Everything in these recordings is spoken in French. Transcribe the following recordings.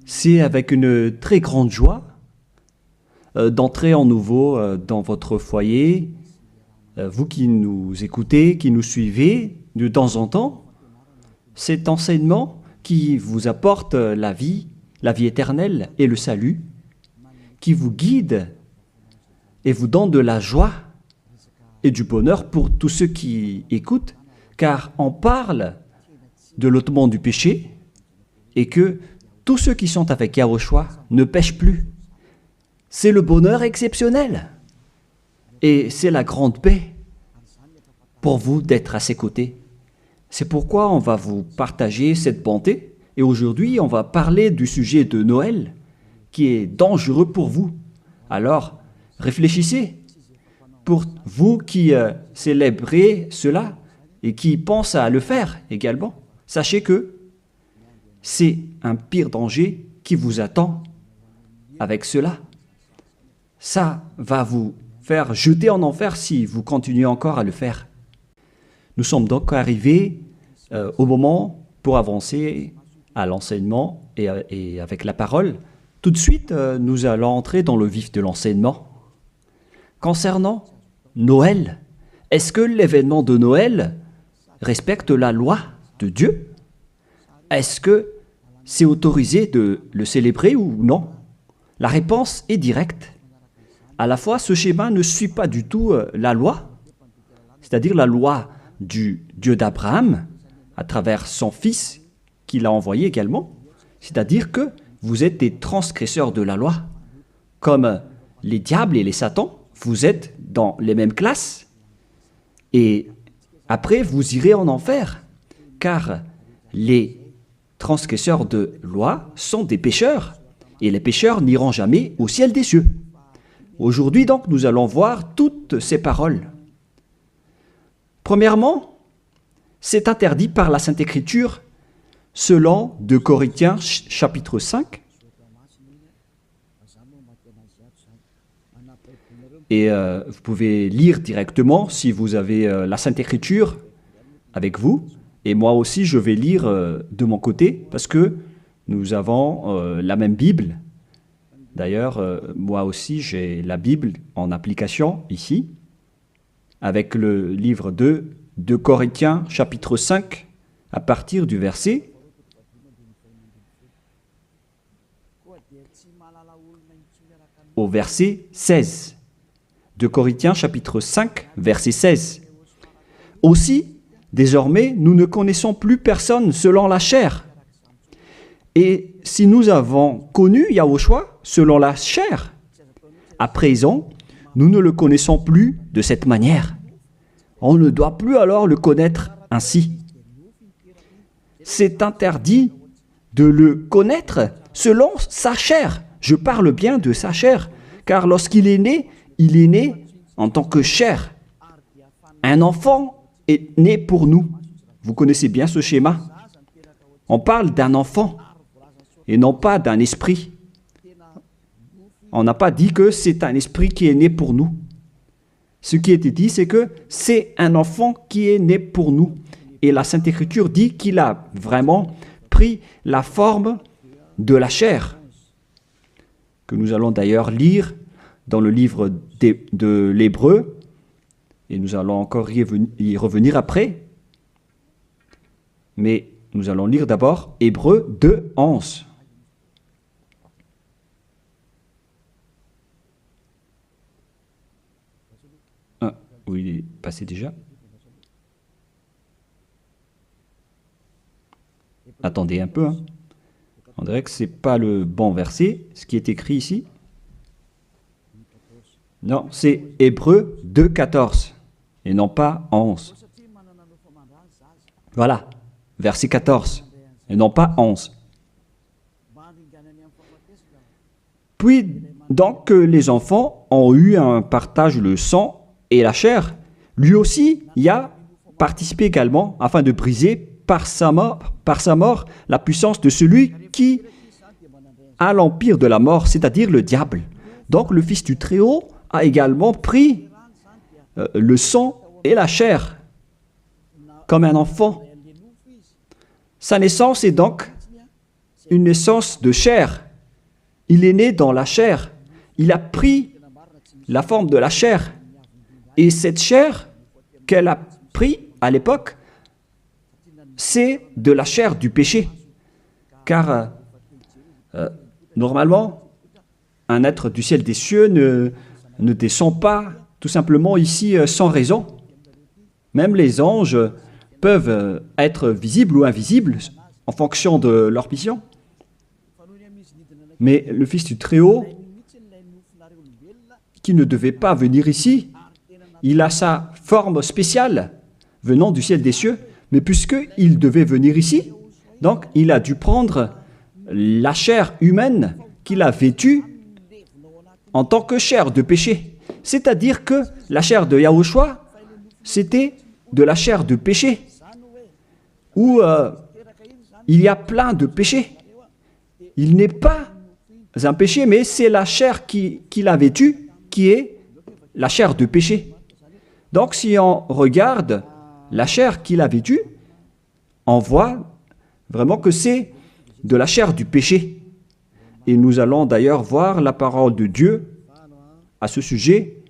C'est avec une très grande joie d'entrer en nouveau dans votre foyer. Vous qui nous écoutez, qui nous suivez de temps en temps, cet enseignement qui vous apporte la vie éternelle et le salut, qui vous guide et vous donne de la joie et du bonheur pour tous ceux qui écoutent, car on parle de l'ôtement du péché et que tous ceux qui sont avec Yahushua ne pêchent plus. C'est le bonheur exceptionnel et c'est la grande paix pour vous d'être à ses côtés. C'est pourquoi on va vous partager cette bonté et aujourd'hui on va parler du sujet de Noël qui est dangereux pour vous. Alors réfléchissez. Pour vous qui célébrez cela et qui pensent à le faire également, sachez que c'est un pire danger qui vous attend avec cela. Ça va vous faire jeter en enfer si vous continuez encore à le faire. Nous sommes donc arrivés au moment pour avancer à l'enseignement et avec la parole. Tout de suite, nous allons entrer dans le vif de l'enseignement. Concernant Noël, est-ce que l'événement de Noël respecte la loi de Dieu? Est-ce que c'est autorisé de le célébrer ou non? La réponse est directe. À la fois, ce schéma ne suit pas du tout la loi, c'est-à-dire la loi du Dieu d'Abraham, à travers son fils qu'il a envoyé également, c'est-à-dire que vous êtes des transgresseurs de la loi, comme les diables et les satans, vous êtes dans les mêmes classes, et après vous irez en enfer, car les transgresseurs de loi sont des pécheurs, et les pécheurs n'iront jamais au ciel des cieux. Aujourd'hui donc, nous allons voir toutes ces paroles. Premièrement, c'est interdit par la Sainte Écriture selon 2 Corinthiens chapitre 5. Et vous pouvez lire directement si vous avez la Sainte Écriture avec vous. Et moi aussi, je vais lire de mon côté parce que nous avons la même Bible. D'ailleurs, moi aussi, j'ai la Bible en application ici, avec le livre 2 Corinthiens, chapitre 5, à partir du verset au verset 16. 2 Corinthiens, chapitre 5, verset 16. Aussi, désormais, nous ne connaissons plus personne selon la chair. Et si nous avons connu Yahushua selon la chair, à présent, nous ne le connaissons plus de cette manière. On ne doit plus alors le connaître ainsi. C'est interdit de le connaître selon sa chair. Je parle bien de sa chair, car lorsqu'il est né, il est né en tant que chair. Un enfant est né pour nous. Vous connaissez bien ce schéma. On parle d'un enfant et non pas d'un esprit. On n'a pas dit que c'est un esprit qui est né pour nous. Ce qui était dit, c'est que c'est un enfant qui est né pour nous. Et la Sainte Écriture dit qu'il a vraiment pris la forme de la chair, que nous allons d'ailleurs lire dans le livre de l'Hébreu, et nous allons encore y revenir après. Mais nous allons lire d'abord Hébreu 2, 11. Où il est passé déjà. Attendez un peu. On dirait que ce n'est pas le bon verset, ce qui est écrit ici. Non, c'est Hébreu 2, 14 et non pas 11. Voilà, verset 14 et non pas 11. Puis, donc, les enfants ont eu un partage le sang et la chair. Lui aussi y a participé également afin de briser par sa mort la puissance de celui qui a l'empire de la mort, c'est-à-dire le diable. Donc, le Fils du Très-Haut a également pris le sang et la chair comme un enfant. Sa naissance est donc une naissance de chair. Il est né dans la chair. Il a pris la forme de la chair. Et cette chair qu'elle a pris à l'époque, c'est de la chair du péché. Car normalement, un être du ciel des cieux ne descend pas tout simplement ici sans raison. Même les anges peuvent être visibles ou invisibles en fonction de leur mission. Mais le Fils du Très-Haut, qui ne devait pas venir ici, il a sa forme spéciale venant du ciel des cieux, mais puisqu'il devait venir ici, donc il a dû prendre la chair humaine qu'il a vêtue en tant que chair de péché. C'est-à-dire que la chair de Yahushua, c'était de la chair de péché, où il y a plein de péchés. Il n'est pas un péché, mais c'est la chair qu'il a vêtue qui est la chair de péché. Donc si on regarde la chair qu'il a vêtue, on voit vraiment que c'est de la chair du péché. Et nous allons d'ailleurs voir la parole de Dieu à ce sujet.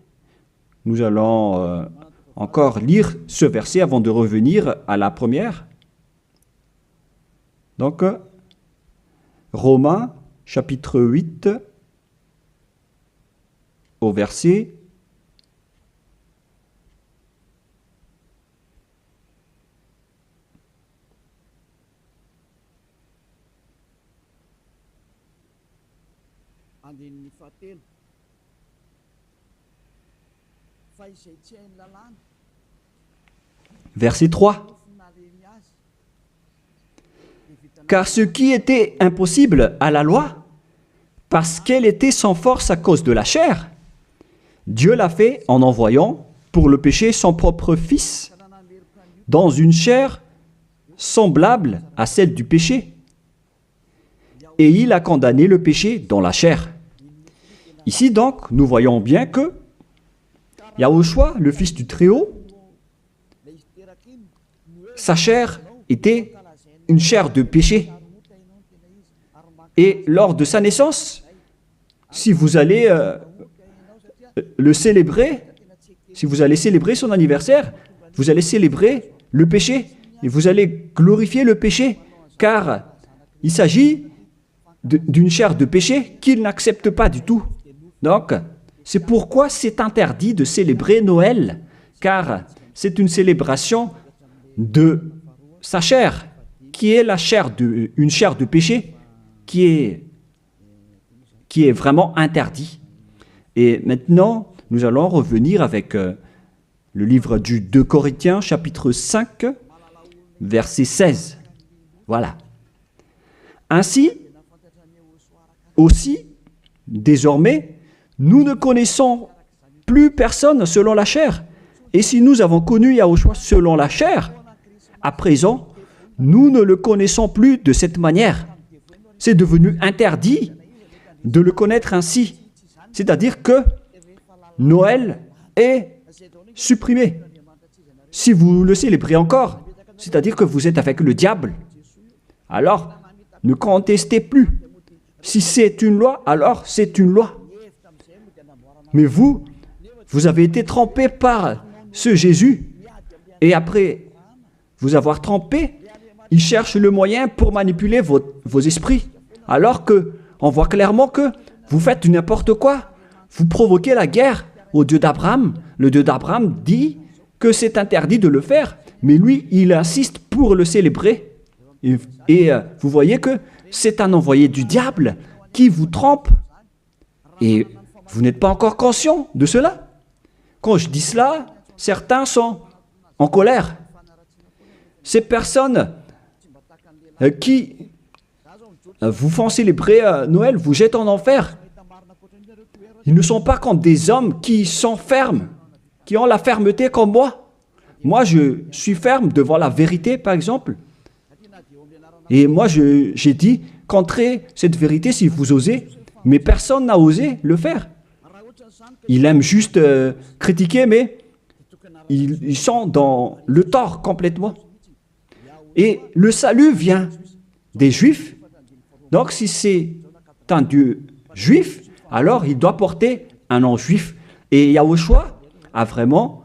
Nous allons encore lire ce verset avant de revenir à la première. Donc, Romains, chapitre 8, au verset 3. Car ce qui était impossible à la loi, parce qu'elle était sans force à cause de la chair, Dieu l'a fait en envoyant pour le péché son propre Fils, dans une chair semblable à celle du péché. Et il a condamné le péché dans la chair. Ici donc, nous voyons bien que Yahushua, le Fils du Très-Haut, sa chair était une chair de péché. Et lors de sa naissance, si vous allez le célébrer, si vous allez célébrer son anniversaire, vous allez célébrer le péché et vous allez glorifier le péché, car il s'agit d'une chair de péché qu'il n'accepte pas du tout. Donc, c'est pourquoi c'est interdit de célébrer Noël, car c'est une célébration de sa chair, qui est une chair de péché, qui est vraiment interdit. Et maintenant, nous allons revenir avec le livre du 2 Corinthiens, chapitre 5, verset 16. Voilà. Ainsi, aussi, désormais, nous ne connaissons plus personne selon la chair. Et si nous avons connu Yahushua selon la chair, à présent, nous ne le connaissons plus de cette manière. C'est devenu interdit de le connaître ainsi. C'est-à-dire que Noël est supprimé. Si vous le célébrez encore, c'est-à-dire que vous êtes avec le diable, alors ne contestez plus. Si c'est une loi, alors c'est une loi. Mais vous avez été trempé par ce Jésus, et après vous avoir trempé, il cherche le moyen pour manipuler vos esprits. Alors que on voit clairement que vous faites du n'importe quoi. Vous provoquez la guerre au Dieu d'Abraham. Le Dieu d'Abraham dit que c'est interdit de le faire, mais lui, il insiste pour le célébrer. Et vous voyez que c'est un envoyé du diable qui vous trompe. Et vous n'êtes pas encore conscient de cela. Quand je dis cela, certains sont en colère. Ces personnes qui vous font célébrer Noël vous jettent en enfer. Ils ne sont pas comme des hommes qui sont fermes, qui ont la fermeté comme moi. Moi, je suis ferme devant la vérité, par exemple. Et moi, j'ai dit, contrez cette vérité si vous osez, mais personne n'a osé le faire. Ils aiment juste critiquer, mais ils sont dans le tort complètement. Et le salut vient des Juifs Donc si c'est un Dieu juif, alors il doit porter un nom juif. Et Yahushua a vraiment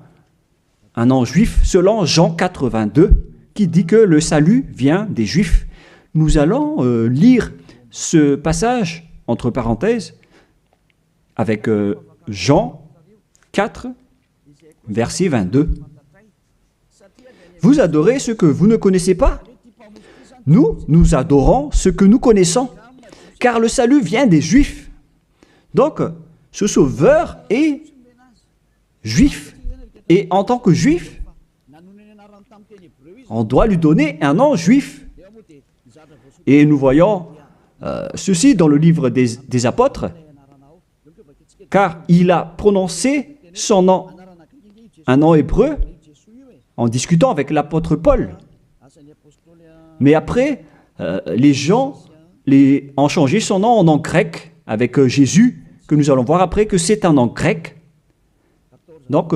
un nom juif selon Jean 82 qui dit que le salut vient des juifs. Nous allons lire ce passage entre parenthèses avec Jean 4, verset 22. Vous adorez ce que vous ne connaissez pas? Nous adorons ce que nous connaissons, car le salut vient des Juifs. Donc, ce Sauveur est juif. Et en tant que juif, on doit lui donner un nom juif. Et nous voyons ceci dans le livre des apôtres, car il a prononcé son nom, un nom hébreu, en discutant avec l'apôtre Paul. Mais après, les gens ont changé son nom en nom grec, avec Jésus, que nous allons voir après que c'est un nom grec. Donc,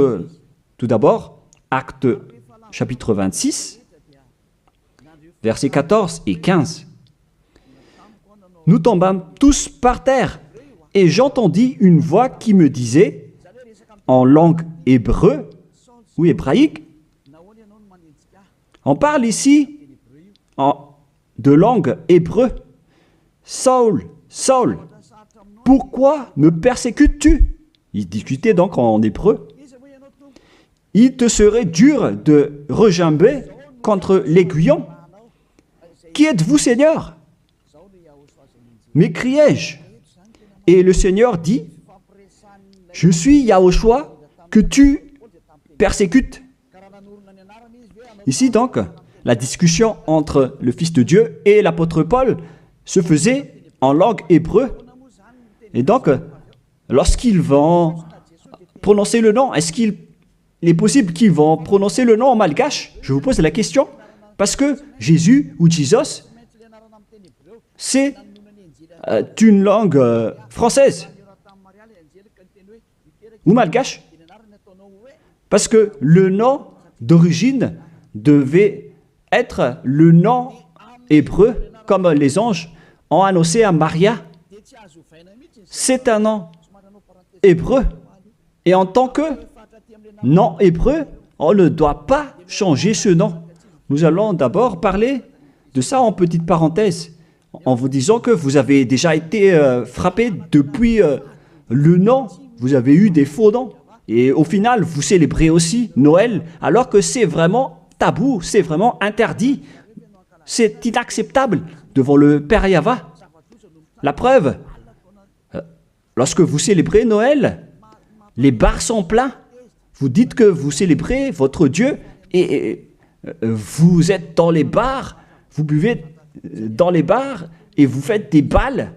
tout d'abord, Acte chapitre 26, versets 14 et 15. Nous tombâmes tous par terre, et j'entendis une voix qui me disait, en langue hébreu ou hébraïque, on parle ici de langue hébreu. Saul, Saul, pourquoi me persécutes-tu? Il discutait donc en hébreu. Il te serait dur de regimber contre l'aiguillon. Qui êtes-vous, Seigneur? M'écriai-je. Et le Seigneur dit, je suis Yahushua que tu persécutes. Ici donc, la discussion entre le Fils de Dieu et l'apôtre Paul se faisait en langue hébreu. Et donc, lorsqu'ils vont prononcer le nom, est-ce qu'il est possible qu'ils vont prononcer le nom en malgache? Je vous pose la question. Parce que Jésus ou Jesus, c'est une langue française ou malgache. Parce que le nom d'origine devait être le nom hébreu, comme les anges ont annoncé à Maria. C'est un nom hébreu. Et en tant que nom hébreu, on ne doit pas changer ce nom. Nous allons d'abord parler de ça en petite parenthèse, en vous disant que vous avez déjà été frappé depuis le nom. Vous avez eu des faux noms. Et au final, vous célébrez aussi Noël, alors que c'est vraiment tabou, c'est vraiment interdit. C'est inacceptable devant le Père Yahva. La preuve, lorsque vous célébrez Noël, les bars sont pleins. Vous dites que vous célébrez votre Dieu et vous êtes dans les bars, vous buvez dans les bars et vous faites des balles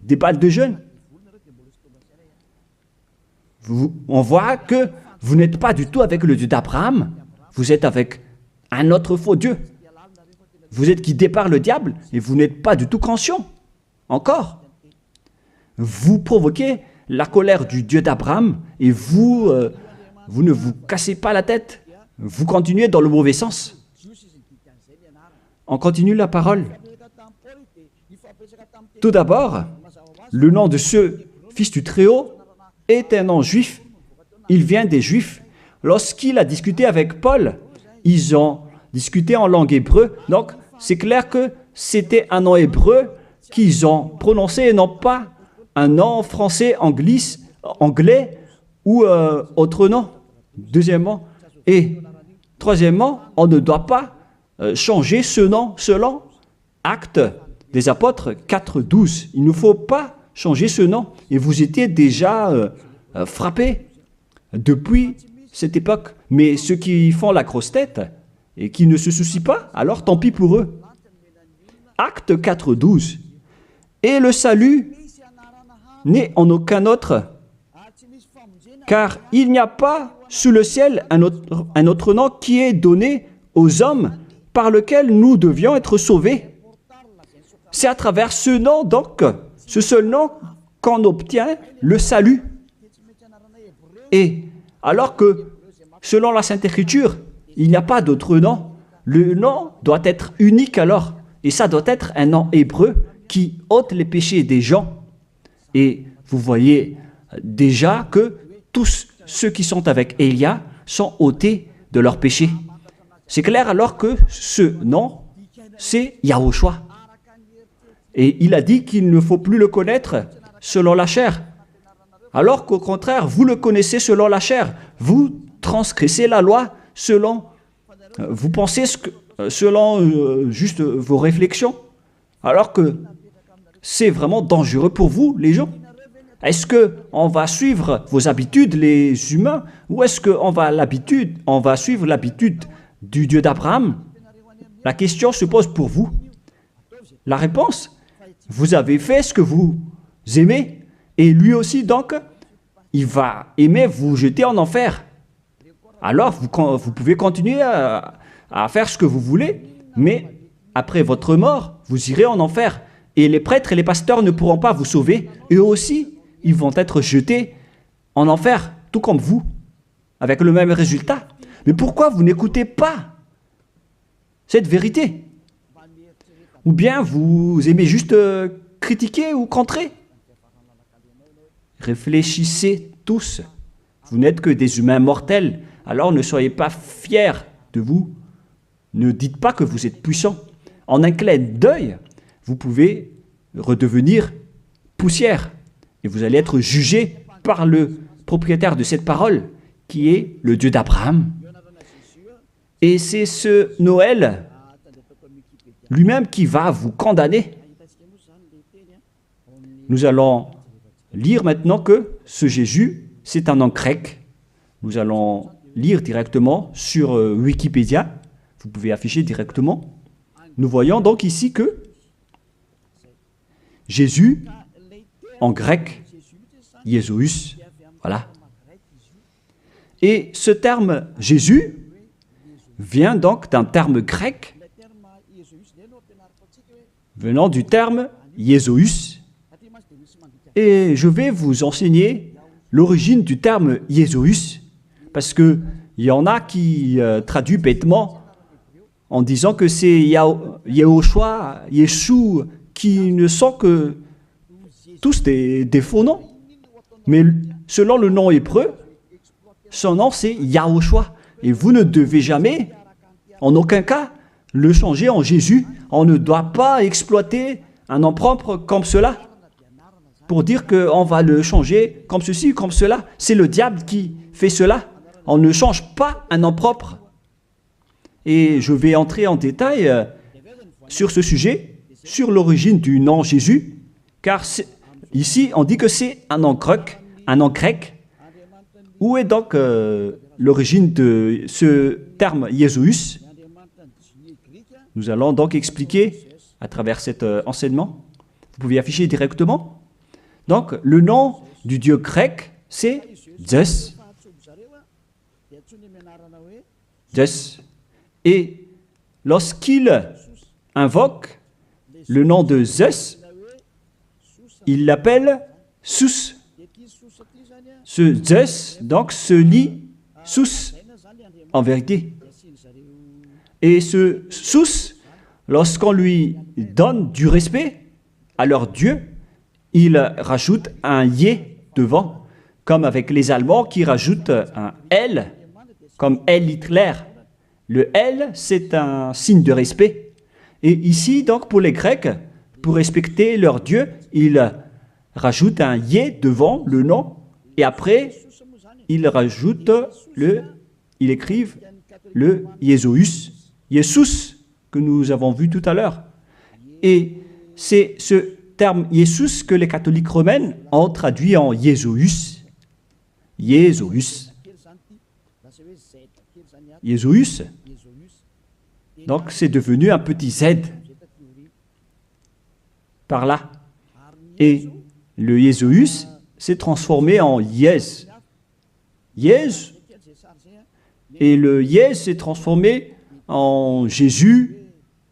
de jeûne. On voit que vous n'êtes pas du tout avec le Dieu d'Abraham, vous êtes avec un autre faux Dieu. Vous êtes guidé par le diable et vous n'êtes pas du tout conscient. Encore. Vous provoquez la colère du Dieu d'Abraham et vous ne vous cassez pas la tête. Vous continuez dans le mauvais sens. On continue la parole. Tout d'abord, le nom de ce Fils du Très-Haut est un nom juif. Il vient des Juifs. Lorsqu'il a discuté avec Paul, ils ont discuté en langue hébreu. Donc, c'est clair que c'était un nom hébreu qu'ils ont prononcé et non pas un nom français, anglais ou autre nom. Deuxièmement. Et troisièmement, on ne doit pas changer ce nom selon Actes des Apôtres 4.12. Il ne faut pas changer ce nom. Et vous étiez déjà frappés depuis cette époque. Mais ceux qui font la grosse tête et qui ne se soucient pas, alors tant pis pour eux. Acte 4.12. Et le salut n'est en aucun autre, car il n'y a pas sous le ciel un autre nom qui est donné aux hommes par lequel nous devions être sauvés. C'est à travers ce nom, donc, ce seul nom, qu'on obtient le salut. Et alors que, selon la Sainte Écriture, il n'y a pas d'autre nom, le nom doit être unique alors. Et ça doit être un nom hébreu qui ôte les péchés des gens. Et vous voyez déjà que tous ceux qui sont avec Élia sont ôtés de leurs péchés. C'est clair alors que ce nom, c'est Yahushua. Et il a dit qu'il ne faut plus le connaître selon la chair. Alors qu'au contraire, vous le connaissez selon la chair. Vous transgressez la loi selon, vous pensez selon juste vos réflexions. Alors que c'est vraiment dangereux pour vous, les gens. Est-ce qu'on va suivre vos habitudes, les humains, ou est-ce qu'on va suivre l'habitude du Dieu d'Abraham? La question se pose pour vous. La réponse, vous avez fait ce que vous aimez, et lui aussi, donc, il va aimer vous jeter en enfer. Alors, vous pouvez continuer à faire ce que vous voulez, mais après votre mort, vous irez en enfer. Et les prêtres et les pasteurs ne pourront pas vous sauver. Eux aussi, ils vont être jetés en enfer, tout comme vous, avec le même résultat. Mais pourquoi vous n'écoutez pas cette vérité? Ou bien vous aimez juste critiquer ou contrer? Réfléchissez tous. Vous n'êtes que des humains mortels, alors ne soyez pas fiers de vous. Ne dites pas que vous êtes puissants. En un clin d'œil, vous pouvez redevenir poussière. Et vous allez être jugé par le propriétaire de cette parole, qui est le Dieu d'Abraham. Et c'est ce Noël lui-même qui va vous condamner. Nous allons lire maintenant que ce Jésus, c'est un nom grec. Nous allons lire directement sur Wikipédia. Vous pouvez afficher directement. Nous voyons donc ici que Jésus, en grec, Jésus, voilà. Et ce terme Jésus vient donc d'un terme grec venant du terme Jésus. Et je vais vous enseigner l'origine du terme Jésus, parce qu'il y en a qui traduisent bêtement en disant que c'est Yahushua, Yeshua, qui ne sont que tous des faux noms. Mais selon le nom hébreu, son nom c'est Yahushua. Et vous ne devez jamais, en aucun cas, le changer en Jésus. On ne doit pas exploiter un nom propre comme cela pour dire qu'on va le changer comme ceci, comme cela. C'est le diable qui fait cela. On ne change pas un nom propre. Et je vais entrer en détail sur ce sujet, sur l'origine du nom Jésus, car ici on dit que c'est un nom grec. Où est donc l'origine de ce terme Jésus? Nous allons donc expliquer à travers cet enseignement. Vous pouvez afficher directement. Donc, le nom du Dieu grec, c'est Zeus. Zeus. Et lorsqu'il invoque le nom de Zeus, il l'appelle Sus. Ce Zeus, donc, se lit Sus, en vérité. Et ce Sus, lorsqu'on lui donne du respect à leur Dieu, il rajoute un Yé devant, comme avec les Allemands qui rajoutent un L, comme L Hitler. Le L, c'est un signe de respect. Et ici, donc, pour les Grecs, pour respecter leur Dieu, ils rajoutent un Yé devant le nom, et après, ils écrivent le Jésus, Jésus, que nous avons vu tout à l'heure. Et c'est ce terme Jésus que les catholiques romains ont traduit en Jésus. Jésus. Jésus. Donc c'est devenu un petit Z par là. Et le Jésus s'est transformé en Yes. Yes. Et le Yes s'est transformé en Jésus,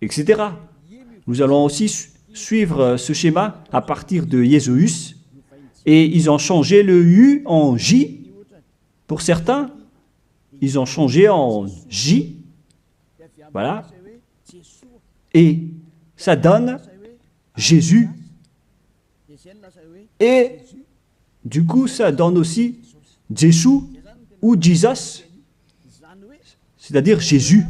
etc. Nous allons aussi suivre ce schéma à partir de Jésus. Et ils ont changé le U en J. Pour certains, ils ont changé en J. Voilà. Et ça donne Jésus. Et du coup, ça donne aussi Jésus ou Jesus, c'est-à-dire Jésus.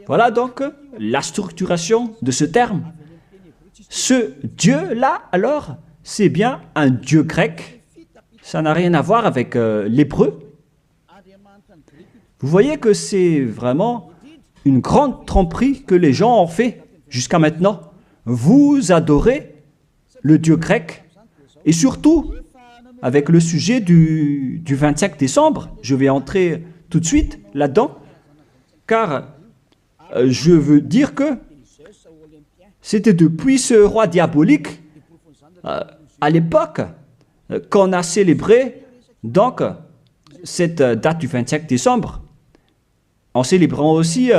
Voilà donc la structuration de ce terme. Ce Dieu-là, alors, c'est bien un Dieu grec. Ça n'a rien à voir avec l'hébreu. Vous voyez que c'est vraiment une grande tromperie que les gens ont fait jusqu'à maintenant. Vous adorez le Dieu grec. Et surtout, avec le sujet du 25 décembre, je vais entrer tout de suite là-dedans, car je veux dire que c'était depuis ce roi diabolique, à l'époque, qu'on a célébré donc cette date du 25 décembre, en célébrant aussi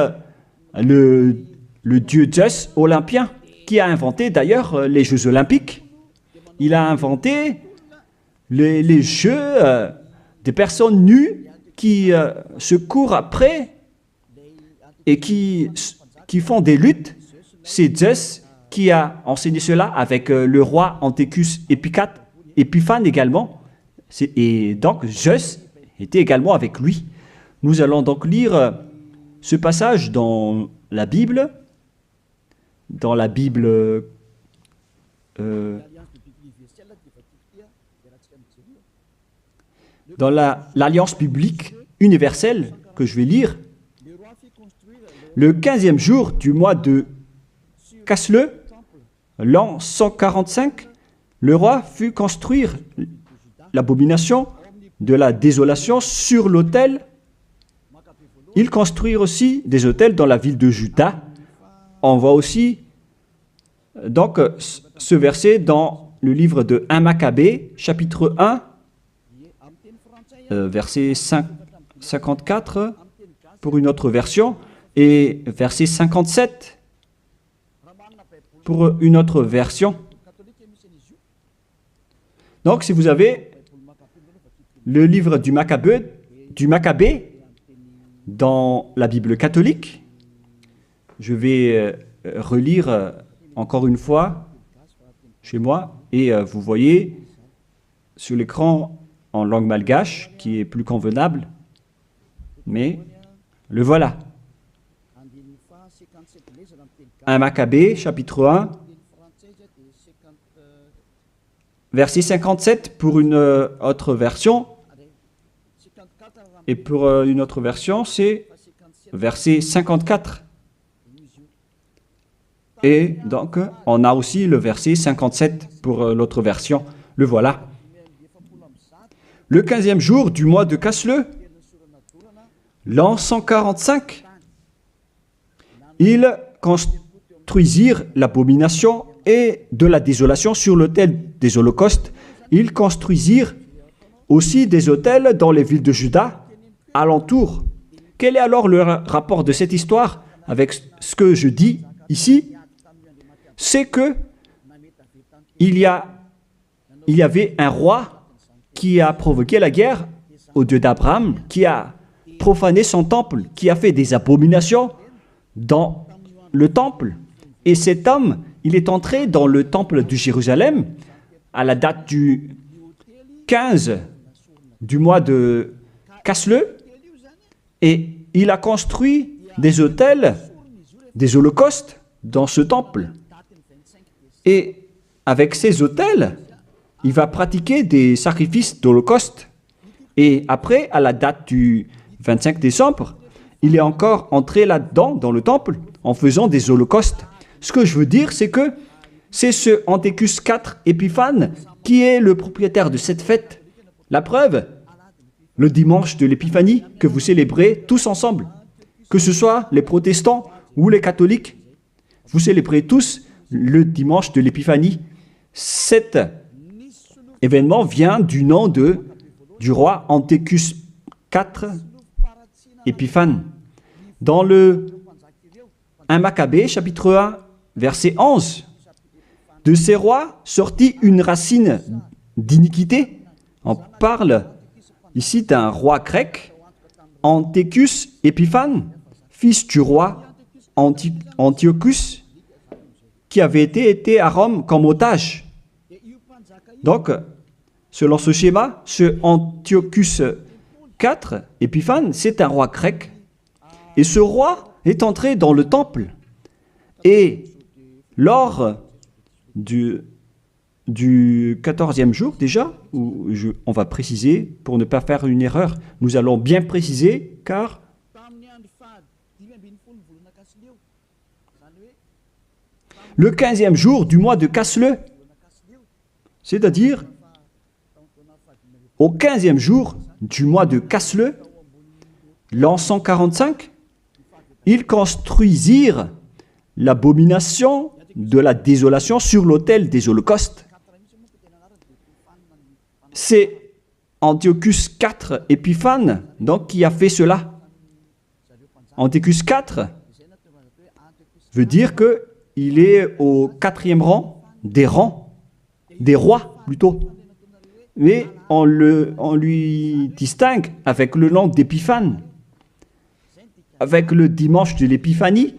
le dieu Zeus olympien, qui a inventé d'ailleurs les Jeux olympiques. Il a inventé les jeux des personnes nues qui se courent après et qui font des luttes. C'est Zeus qui a enseigné cela avec le roi Antiochus Épiphane également. Et donc Zeus était également avec lui. Nous allons donc lire ce passage dans la Bible, dans l'Alliance biblique universelle que je vais lire. Le 15e jour du mois de Casleu, l'an 145, le roi fit construire l'abomination de la désolation sur l'autel. Il construit aussi des autels dans la ville de Juda. On voit aussi donc ce verset dans le livre de 1 Maccabée, chapitre 1, verset 54 pour une autre version, et verset 57 pour une autre version. Donc, si vous avez le livre du Maccabée dans la Bible catholique, je vais relire encore une fois chez moi, et vous voyez sur l'écran en langue malgache, qui est plus convenable, mais le voilà. 1 Maccabée, chapitre 1, verset 57 pour une autre version, et pour une autre version, c'est verset 54. Et donc, on a aussi le verset 57 pour l'autre version. Le voilà. Le 15e jour du mois de Casleu, l'an 145, ils construisirent l'abomination et de la désolation sur l'autel des holocaustes. Ils construisirent aussi des autels dans les villes de Juda, alentour. Quel est alors le rapport de cette histoire avec ce que je dis ici? C'est que il y avait un roi qui a provoqué la guerre au Dieu d'Abraham, qui a profané son temple, qui a fait des abominations dans le temple. Et cet homme, il est entré dans le temple de Jérusalem à la date du 15 du mois de Casleu, et il a construit des autels, des holocaustes dans ce temple. Et avec ces autels, il va pratiquer des sacrifices d'holocauste. Et après, à la date du 25 décembre, il est encore entré là-dedans, dans le temple, en faisant des holocaustes. Ce que je veux dire, c'est que c'est ce Antiochus IV Épiphane qui est le propriétaire de cette fête. La preuve, le dimanche de l'Épiphanie que vous célébrez tous ensemble, que ce soit les protestants ou les catholiques, vous célébrez tous le dimanche de l'Épiphanie. Cet événement vient du nom du roi Antiochus IV Épiphane. Dans le 1 Maccabée, chapitre 1, verset 11, de ces rois sortit une racine d'iniquité. On parle ici d'un roi grec, Antiochus Épiphane, fils du roi Antiochus, qui avait été à Rome comme otage. Donc, selon ce schéma, ce Antiochus IV, Épiphane, c'est un roi grec. Et ce roi est entré dans le temple. Et lors du 14e jour déjà, où on va préciser, pour ne pas faire une erreur, nous allons bien préciser, car le 15e jour du mois de Casleu, c'est-à-dire au 15e jour du mois de Casleu, l'an 145, ils construisirent l'abomination de la désolation sur l'autel des holocaustes. C'est Antiochus IV Épiphane donc, qui a fait cela. Antiochus IV veut dire qu'il est au 4e rang, des rois plutôt. Mais on lui distingue avec le nom d'Épiphane, avec le dimanche de l'Épiphanie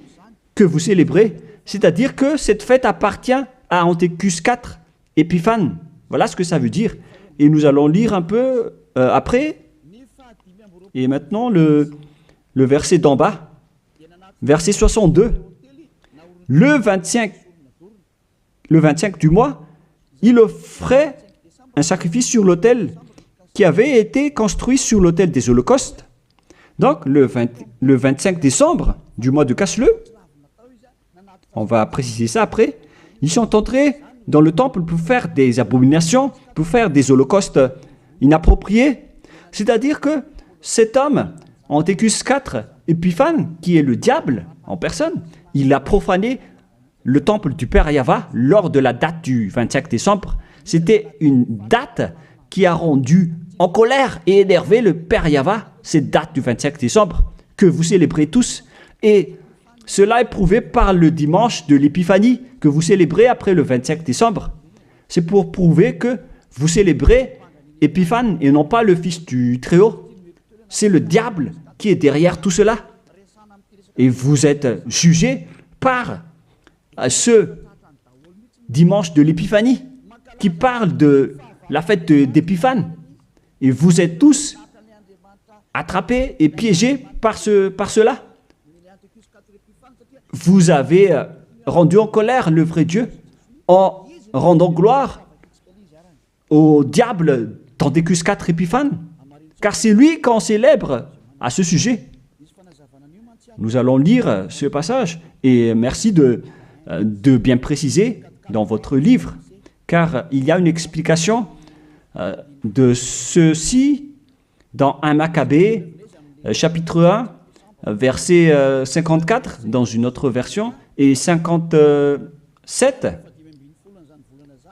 que vous célébrez. C'est-à-dire que cette fête appartient à Antiochus IV Épiphane. Voilà ce que ça veut dire. Et nous allons lire un peu après. Et maintenant, le verset d'en bas, verset 62. Le 25 du mois, il offrait un sacrifice sur l'autel qui avait été construit sur l'autel des holocaustes. Donc, le 25 décembre du mois de Casleu, on va préciser ça après, ils sont entrés dans le temple pour faire des abominations, pour faire des holocaustes inappropriés. C'est-à-dire que cet homme, Antiochus IV Épiphane, qui est le diable en personne, il a profané le temple du Père Yahva lors de la date du 25 décembre. C'était une date qui a rendu en colère et énervé le Père Yahva, cette date du 25 décembre, que vous célébrez tous. Et cela est prouvé par le dimanche de l'Épiphanie que vous célébrez après le 25 décembre. C'est pour prouver que vous célébrez Épiphane et non pas le Fils du Très-Haut. C'est le diable qui est derrière tout cela. Et vous êtes jugés par ce dimanche de l'Épiphanie qui parle de la fête d'Épiphane. Et vous êtes tous attrapés et piégés par cela. Vous avez rendu en colère le vrai Dieu en rendant gloire au diable d'Antiochus IV Épiphane, car c'est lui qu'on célèbre à ce sujet. Nous allons lire ce passage et merci de bien préciser dans votre livre, car il y a une explication de ceci dans 1 Maccabée, chapitre 1, verset 54 dans une autre version, et 57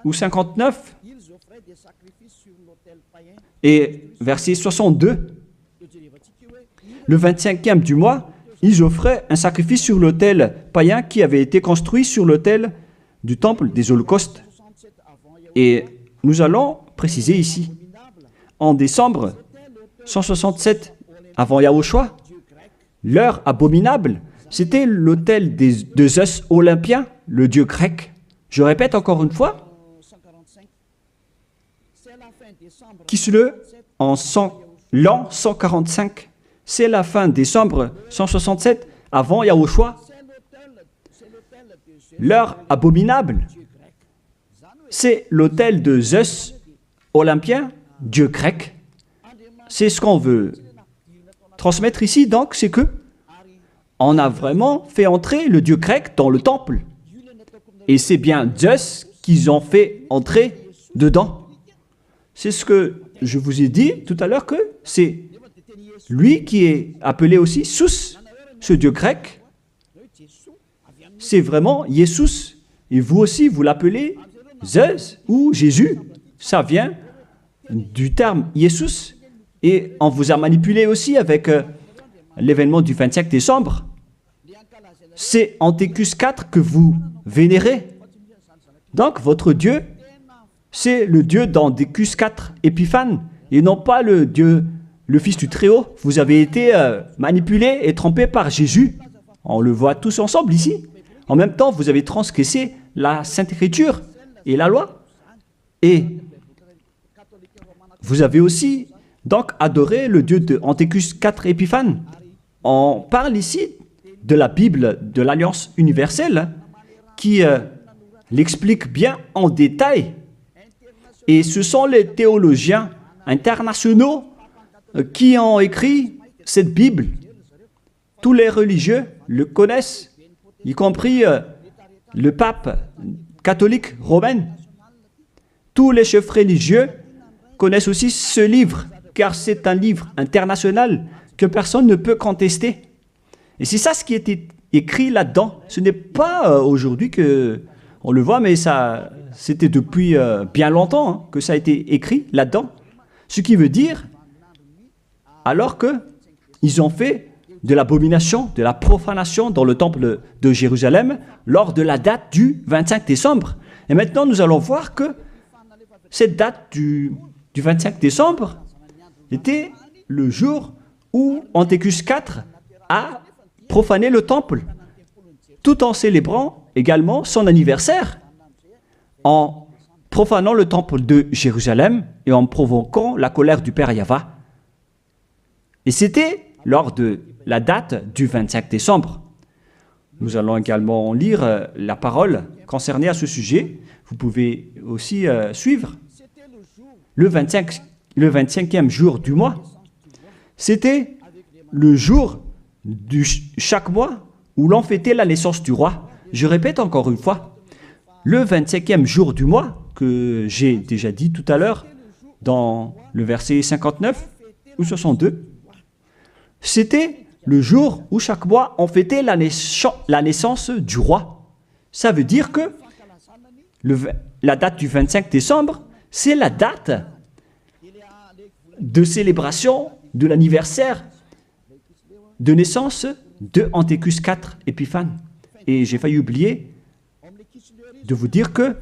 ou 59, et verset 62. Le 25e du mois, ils offraient un sacrifice sur l'autel païen qui avait été construit sur l'autel du temple des holocaustes. Et nous allons préciser ici, en décembre 167 avant Yahushua, l'heure abominable, c'était l'autel de Zeus Olympien, le dieu grec. Je répète encore une fois, Kislev en l'an 145, c'est la fin décembre 167 avant Yahushua. L'heure abominable, c'est l'autel de Zeus Olympien, dieu grec. C'est ce qu'on veut transmettre ici, donc, c'est que on a vraiment fait entrer le dieu grec dans le temple. Et c'est bien Zeus qu'ils ont fait entrer dedans. C'est ce que je vous ai dit tout à l'heure, que c'est lui qui est appelé aussi Sus, ce dieu grec. C'est vraiment Jesus. Et vous aussi, vous l'appelez Zeus ou Jésus. Ça vient du terme Jesus. Et on vous a manipulé aussi avec l'événement du 25 décembre. C'est Antiochus IV que vous vénérez. Donc, votre Dieu, c'est le Dieu d'Antiochus IV Épiphane, et non pas le Dieu, le Fils du Très-Haut. Vous avez été manipulé et trompé par Jésus. On le voit tous ensemble ici. En même temps, vous avez transgressé la Sainte Écriture et la loi. Et vous avez aussi donc adoré le Dieu de Antiochus IV Épiphanes. On parle ici de la Bible de l'Alliance universelle qui l'explique bien en détail. Et ce sont les théologiens internationaux qui ont écrit cette Bible. Tous les religieux le connaissent, y compris le pape catholique romain. Tous les chefs religieux connaissent aussi ce livre, car c'est un livre international que personne ne peut contester. Et c'est ça ce qui était écrit là-dedans. Ce n'est pas aujourd'hui qu'on le voit, mais c'était depuis bien longtemps que ça a été écrit là-dedans. Ce qui veut dire, alors qu'ils ont fait de l'abomination, de la profanation dans le temple de Jérusalem lors de la date du 25 décembre. Et maintenant, nous allons voir que cette date du 25 décembre était le jour où Antiochus IV a profané le temple, tout en célébrant également son anniversaire, en profanant le temple de Jérusalem et en provoquant la colère du Père Yahva. Et c'était lors de la date du 25 décembre. Nous allons également lire la parole concernée à ce sujet. Vous pouvez aussi suivre. Le 25e jour du mois, c'était le jour chaque mois où l'on fêtait la naissance du roi. Je répète encore une fois, le 25e jour du mois, que j'ai déjà dit tout à l'heure, dans le verset 59 ou 62, c'était le jour où chaque mois on fêtait la naissance du roi. Ça veut dire que la date du 25 décembre, c'est la date de célébration de l'anniversaire de naissance de Antiochus IV Épiphanes. Et j'ai failli oublier de vous dire que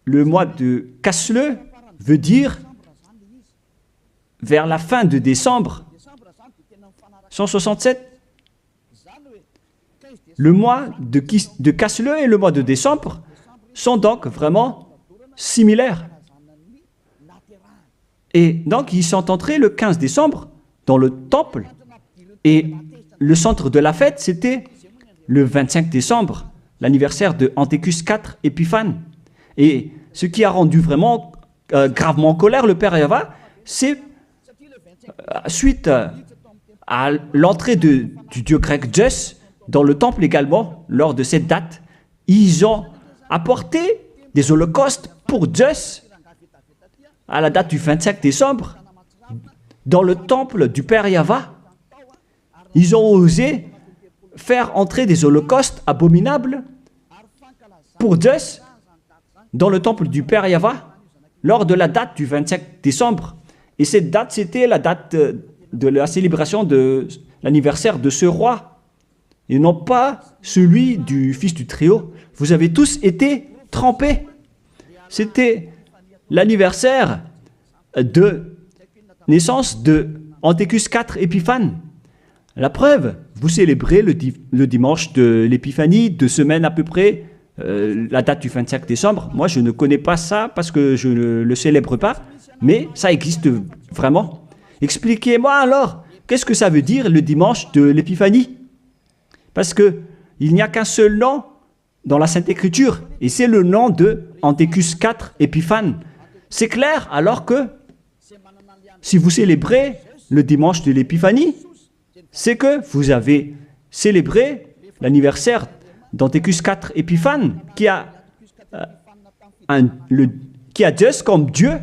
le mois de Casleu veut dire vers la fin de décembre 167. Le mois de Casleu et le mois de décembre sont donc vraiment similaires. Et donc, ils sont entrés le 15 décembre dans le temple. Et le centre de la fête, c'était le 25 décembre, l'anniversaire de Antiochus IV Épiphanes. Et ce qui a rendu vraiment gravement en colère le Père Yahva, c'est suite à l'entrée du dieu grec Zeus dans le temple également, lors de cette date, ils ont apporté des holocaustes pour Zeus à la date du 25 décembre dans le temple du Père Yahva. Ils ont osé faire entrer des holocaustes abominables pour Zeus dans le temple du Père Yahva lors de la date du 25 décembre. Et cette date, c'était la date de la célébration de l'anniversaire de ce roi, et non pas celui du fils du Très-Haut. Vous avez tous été trempés. C'était l'anniversaire de naissance de Antiochus IV Épiphanes. La preuve, vous célébrez le dimanche de l'Épiphanie, 2 semaines à peu près, la date du 25 décembre. Moi, je ne connais pas ça parce que je ne le célèbre pas, mais ça existe vraiment. Expliquez-moi alors, qu'est-ce que ça veut dire le dimanche de l'Épiphanie? Parce qu'il n'y a qu'un seul nom dans la Sainte Écriture, et c'est le nom de Antiochus IV Épiphanes. C'est clair alors que si vous célébrez le dimanche de l'Épiphanie, c'est que vous avez célébré l'anniversaire d'Antiochus IV Épiphanes, qui a Zeus comme Dieu,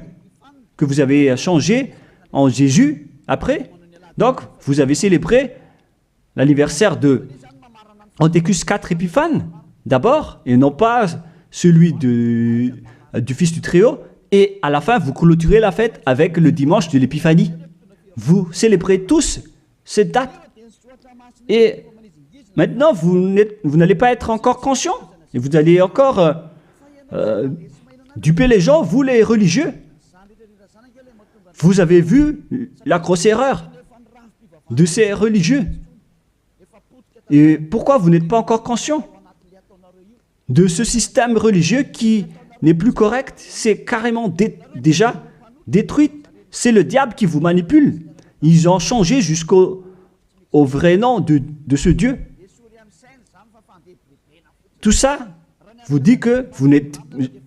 que vous avez changé en Jésus après. Donc, vous avez célébré l'anniversaire de Antiochus IV Épiphanes d'abord, et non pas celui du Fils du Très-Haut. Et à la fin, vous clôturez la fête avec le dimanche de l'Épiphanie. Vous célébrez tous cette date. Et maintenant, vous n'allez pas être encore conscient. Et vous allez encore duper les gens, vous les religieux. Vous avez vu la grosse erreur de ces religieux. Et pourquoi vous n'êtes pas encore conscient? de ce système religieux qui n'est plus correct. C'est carrément déjà détruit. C'est le diable qui vous manipule. Ils ont changé jusqu'au vrai nom de ce Dieu. Tout ça vous dit que vous n'êtes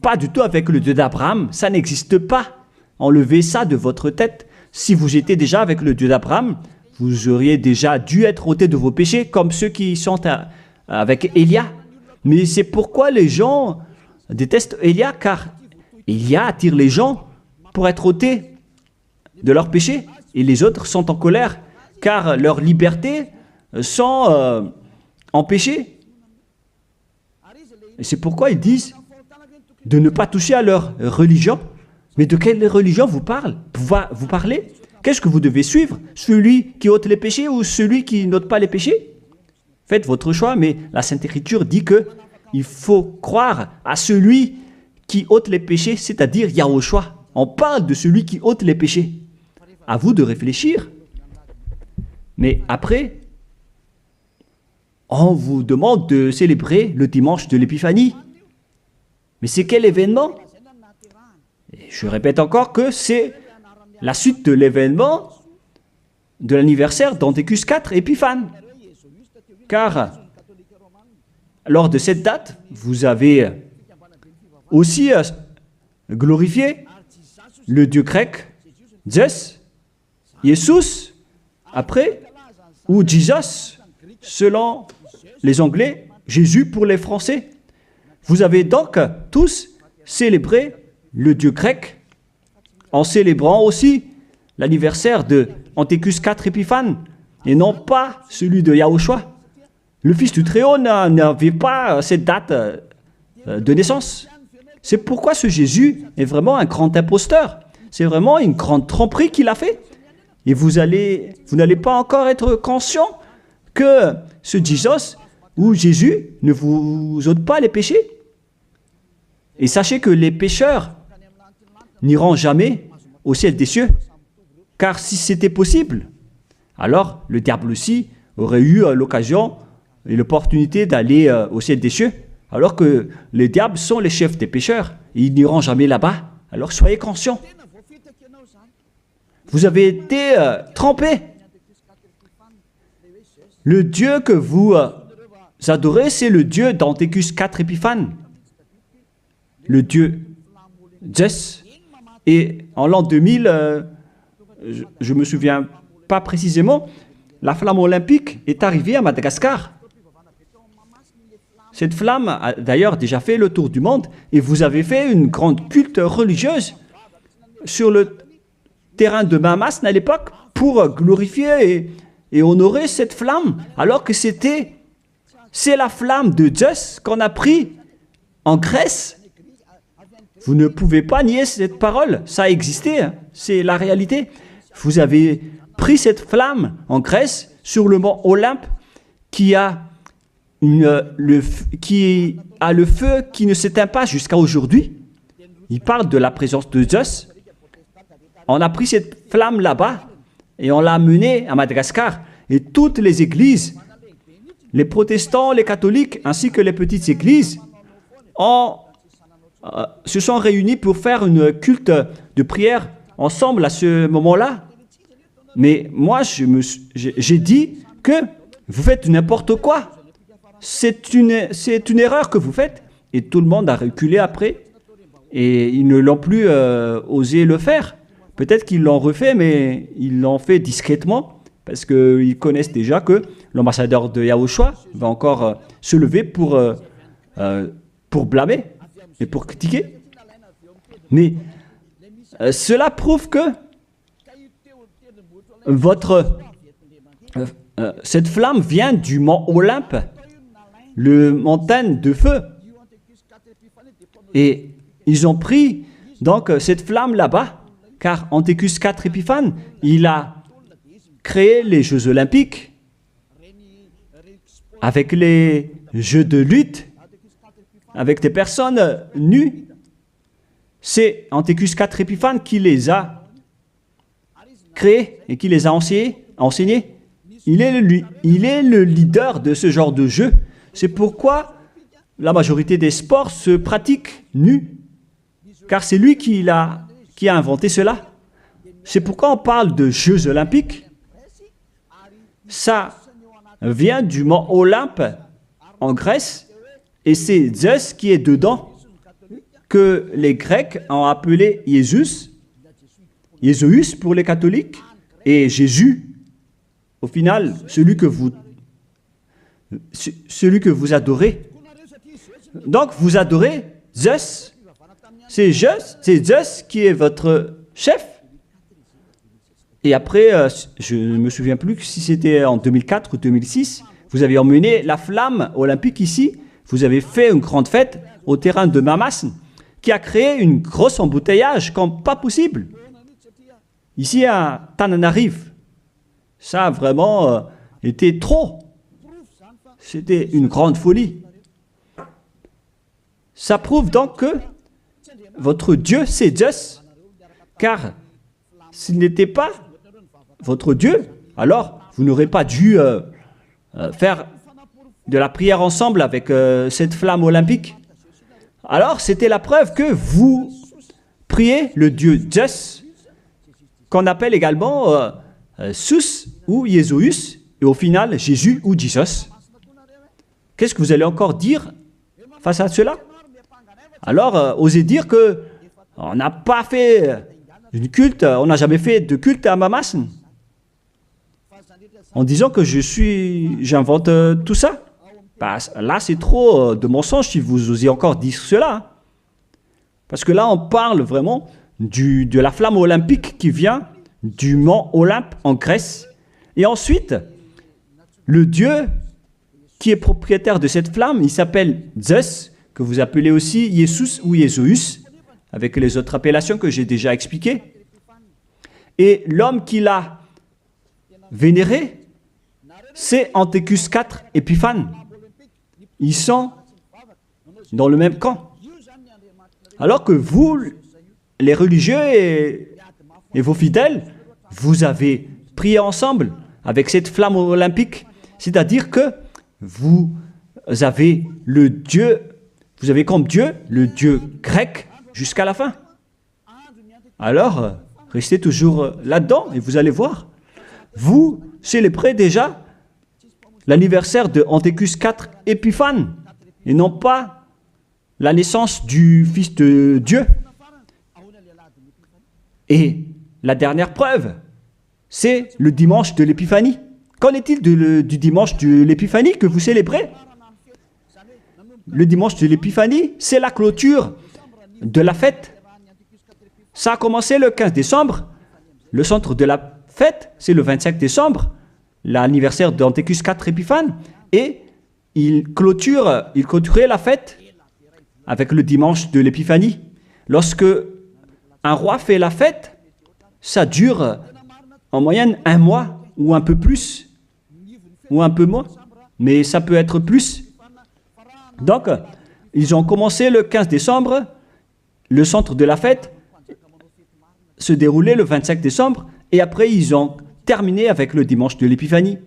pas du tout avec le Dieu d'Abraham. Ça n'existe pas. Enlevez ça de votre tête. Si vous étiez déjà avec le Dieu d'Abraham, vous auriez déjà dû être ôté de vos péchés, comme ceux qui sont avec Élia. Mais c'est pourquoi les gens détestent Élia, car Élia attire les gens pour être ôtés de leurs péchés. Et les autres sont en colère, car leur liberté sont empêchées. Et c'est pourquoi ils disent de ne pas toucher à leur religion. Mais de quelle religion vous parlez? Qu'est-ce que vous devez suivre? Celui qui ôte les péchés ou celui qui n'ôte pas les péchés? Faites votre choix, mais la Sainte Écriture dit que il faut croire à celui qui ôte les péchés, c'est-à-dire Yahushua. On parle de celui qui ôte les péchés. À vous de réfléchir. Mais après, on vous demande de célébrer le dimanche de l'Épiphanie. Mais c'est quel événement? Et je répète encore que c'est la suite de l'événement de l'anniversaire d'Antiochus IV Épiphane. Car lors de cette date, vous avez aussi glorifié le dieu grec Zeus, Jesus, après, ou Jesus, selon les Anglais, Jésus pour les Français. Vous avez donc tous célébré le dieu grec en célébrant aussi l'anniversaire de Antiochus IV Épiphane et non pas celui de Yahushua. Le Fils du Très-Haut n'avait pas cette date de naissance. C'est pourquoi ce Jésus est vraiment un grand imposteur. C'est vraiment une grande tromperie qu'il a fait. Et vous n'allez pas encore être conscient que ce Jesus ou Jésus ne vous ôte pas les péchés. Et sachez que les pécheurs n'iront jamais au ciel des cieux. Car si c'était possible, alors le diable aussi aurait eu l'occasion et l'opportunité d'aller au ciel des cieux, alors que les diables sont les chefs des pécheurs. Et ils n'iront jamais là-bas. Alors soyez conscients. Vous avez été trompés. Le Dieu que vous adorez, c'est le Dieu d'Antiochus IV Épiphane. Le Dieu Zeus. Et en l'an 2000, je ne me souviens pas précisément, la flamme olympique est arrivée à Madagascar. Cette flamme a d'ailleurs déjà fait le tour du monde et vous avez fait une grande culte religieuse sur le terrain de Mahamasne à l'époque pour glorifier et honorer cette flamme, alors que c'est la flamme de Zeus qu'on a pris en Grèce. Vous ne pouvez pas nier cette parole, ça a existé, hein. C'est la réalité. Vous avez pris cette flamme en Grèce sur le mont Olympe qui a le feu qui ne s'éteint pas jusqu'à aujourd'hui. Il parle de la présence de Zeus. On a pris cette flamme là-bas et on l'a amenée à Madagascar. Et toutes les églises, les protestants, les catholiques, ainsi que les petites églises, se sont réunis pour faire une culte de prière ensemble à ce moment-là. Mais moi, j'ai dit que vous faites n'importe quoi. C'est une erreur que vous faites. Et tout le monde a reculé après. Et ils ne l'ont plus osé le faire. Peut-être qu'ils l'ont refait, mais ils l'ont fait discrètement. Parce qu'ils connaissent déjà que l'ambassadeur de Yahushua va encore se lever pour blâmer et pour critiquer. Mais cela prouve que cette flamme vient du mont Olympe, le montagne de feu. Et ils ont pris donc cette flamme là-bas, car Antiochus IV Épiphane, il a créé les Jeux Olympiques avec les jeux de lutte, avec des personnes nues. C'est Antiochus IV Épiphane qui les a créés et qui les a enseignés. Il est le leader de ce genre de jeu. C'est pourquoi la majorité des sports se pratiquent nus, car c'est lui qui a inventé cela. C'est pourquoi on parle de Jeux olympiques. Ça vient du mont Olympe en Grèce, et c'est Zeus qui est dedans, que les Grecs ont appelé Jésus, Jésus pour les catholiques, et Jésus, au final, celui que vous adorez. Donc, vous adorez Zeus. C'est Zeus qui est votre chef. Et après, je ne me souviens plus si c'était en 2004 ou 2006, vous avez emmené la flamme olympique ici. Vous avez fait une grande fête au terrain de Mamas, qui a créé une grosse embouteillage comme pas possible. Ici à Tananarive, ça a vraiment été trop. C'était une grande folie. Ça prouve donc que votre Dieu, c'est Zeus. Car s'il n'était pas votre Dieu, alors vous n'aurez pas dû faire de la prière ensemble avec cette flamme olympique. Alors c'était la preuve que vous priez le Dieu Zeus, qu'on appelle également Sus ou Jésus, et au final Jésus ou Jesus. Qu'est-ce que vous allez encore dire face à cela? Alors, osez dire que on n'a pas fait une culte, on n'a jamais fait de culte à Mamas, en disant que j'invente tout ça. Bah, là, c'est trop de mensonges si vous osez encore dire cela. Parce que là, on parle vraiment de la flamme olympique qui vient du mont Olympe en Grèce. Et ensuite, le Dieu qui est propriétaire de cette flamme, il s'appelle Zeus, que vous appelez aussi Jesus ou Jésus, avec les autres appellations que j'ai déjà expliquées. Et l'homme qui l'a vénéré, c'est Antiochus IV Épiphane. Ils sont dans le même camp. Alors que vous, les religieux et vos fidèles, vous avez prié ensemble avec cette flamme olympique. C'est-à-dire que vous avez le Dieu, vous avez comme Dieu le Dieu grec jusqu'à la fin. Alors, restez toujours là-dedans et vous allez voir. Vous célébrez déjà l'anniversaire de Antiochus IV Épiphane et non pas la naissance du Fils de Dieu. Et la dernière preuve, c'est le dimanche de l'Épiphanie. Qu'en est-il du dimanche de l'Épiphanie que vous célébrez? Le dimanche de l'Épiphanie, c'est la clôture de la fête. Ça a commencé le 15 décembre. Le centre de la fête, c'est le 25 décembre, l'anniversaire d'Antiochus IV Épiphane. Et il clôturait la fête avec le dimanche de l'Épiphanie. Lorsque un roi fait la fête, ça dure en moyenne 1 mois ou un peu plus, ou un peu moins, mais ça peut être plus. Donc, ils ont commencé le 15 décembre, le centre de la fête se déroulait le 25 décembre, et après ils ont terminé avec le dimanche de l'Épiphanie.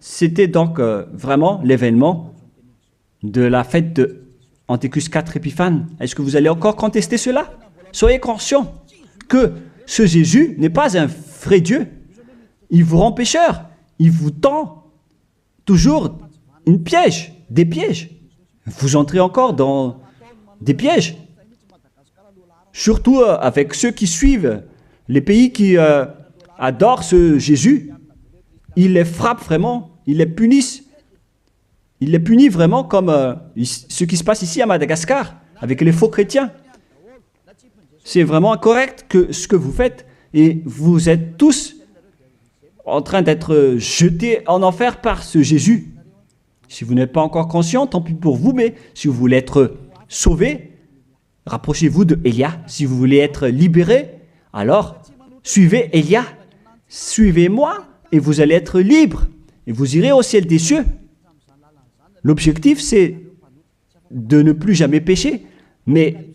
C'était donc vraiment l'événement de la fête de Antiochus IV Épiphane. Est-ce que vous allez encore contester cela? Soyez conscients que ce Jésus n'est pas un vrai Dieu. Il vous rend pécheur. Il vous tend toujours une piège, des pièges. Vous entrez encore dans des pièges. Surtout avec ceux qui suivent les pays qui adorent ce Jésus. Il les frappe vraiment, il les punit. Il les punit vraiment comme ce qui se passe ici à Madagascar, avec les faux chrétiens. C'est vraiment incorrect ce que vous faites, et vous êtes tous en train d'être jetés en enfer par ce Jésus. Si vous n'êtes pas encore conscient, tant pis pour vous, mais si vous voulez être sauvé, rapprochez-vous de Élia. Si vous voulez être libéré, alors suivez Élia. Suivez-moi et vous allez être libre. Et vous irez au ciel des cieux. L'objectif, c'est de ne plus jamais pécher. Mais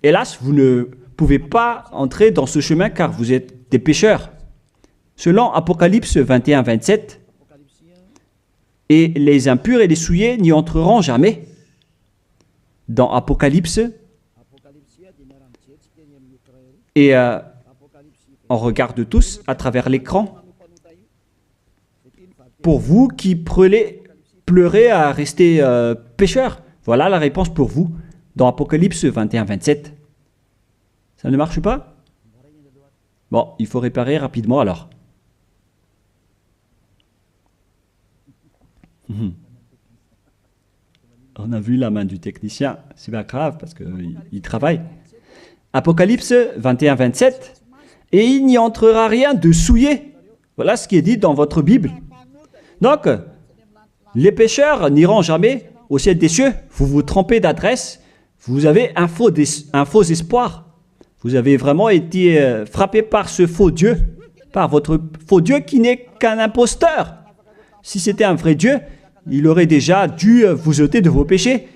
hélas, vous ne pouvez pas entrer dans ce chemin car vous êtes des pécheurs. Selon Apocalypse 21-27, et les impurs et les souillés n'y entreront jamais. dans Apocalypse. Et on regarde tous à travers l'écran. Pour vous qui pleurez à rester pécheurs, voilà la réponse pour vous dans Apocalypse 21-27. Ça ne marche pas? Bon, il faut réparer rapidement alors. On a vu la main du technicien, c'est pas grave parce qu'il travaille. Apocalypse 21-27. Et il n'y entrera rien de souillé. Voilà ce qui est dit dans votre Bible. Donc, les pécheurs n'iront jamais au ciel des cieux. Vous vous trompez d'adresse. Vous avez un faux espoir. Vous avez vraiment été frappé par ce faux Dieu, par votre faux Dieu qui n'est qu'un imposteur. Si c'était un vrai Dieu, il aurait déjà dû vous ôter de vos péchés.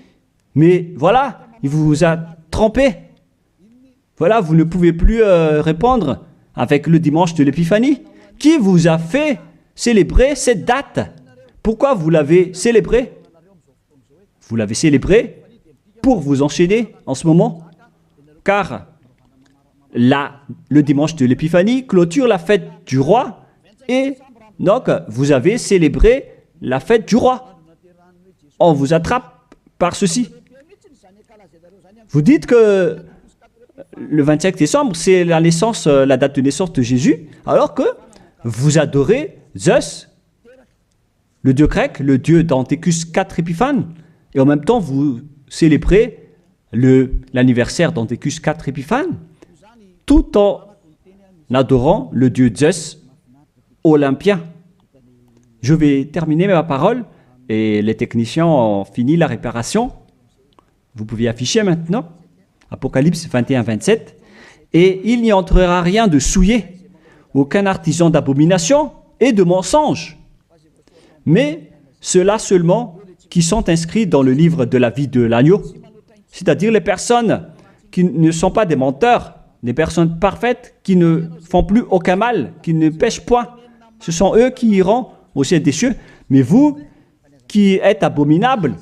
Mais voilà, il vous a trompé. Voilà, vous ne pouvez plus répondre avec le dimanche de l'Épiphanie. Qui vous a fait célébrer cette date? Pourquoi vous l'avez célébrée? Vous l'avez célébrée pour vous enchaîner en ce moment. Car là, le dimanche de l'Épiphanie clôture la fête du roi. Et donc, vous avez célébré la fête du roi. On vous attrape par ceci. Vous dites que le 25 décembre, c'est la date de naissance de Jésus, alors que vous adorez Zeus, le dieu grec, le dieu d'Anthécus 4 Épiphanes, et en même temps, vous célébrez l'anniversaire d'Anthécus 4 Épiphanes, tout en adorant le dieu Zeus olympien. Je vais terminer ma parole, et les techniciens ont fini la réparation. Vous pouvez afficher maintenant. Apocalypse 21-27. Et il n'y entrera rien de souillé, aucun artisan d'abomination et de mensonge, mais ceux-là seulement qui sont inscrits dans le livre de la vie de l'agneau, c'est-à-dire les personnes qui ne sont pas des menteurs, des personnes parfaites qui ne font plus aucun mal, qui ne pêchent point. Ce sont eux qui iront au ciel des cieux. Mais vous, qui êtes abominables,